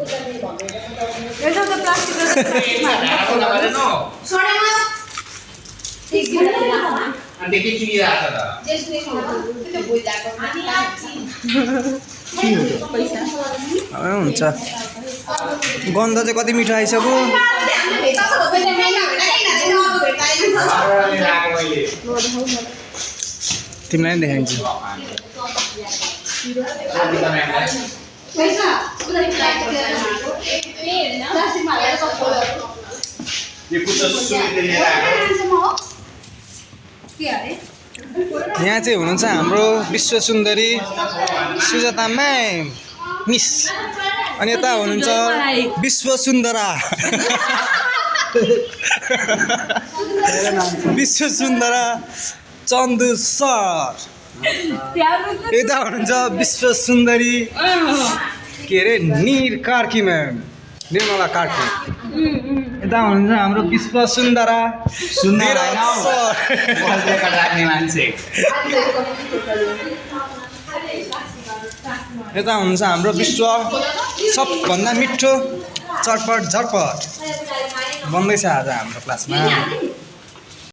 एउटा त प्लास्टिक हुन्छ गन्ध चाहिँ कति मिठो आइसक्यो तिमीलाई पनि देखाइदिन्छु यहाँ चाहिँ हुनुहुन्छ हाम्रो विश्व सुन्दरी सुजाता म्याम मिस अनि यता हुनुहुन्छ विश्व सुन्दरा विश्व सुन्दरा चन्दु सर यता हुनुहुन्छ विश्व सुन्दरी के अरे निर कार्की म्याम निर्मला कार्की यता हुनुहुन्छ हाम्रो विश्व सुन्दरा यता हुनुहुन्छ हाम्रो विश्व सबभन्दा मिठो चटपट झटपट बन्दैछ आज हाम्रो क्लासमा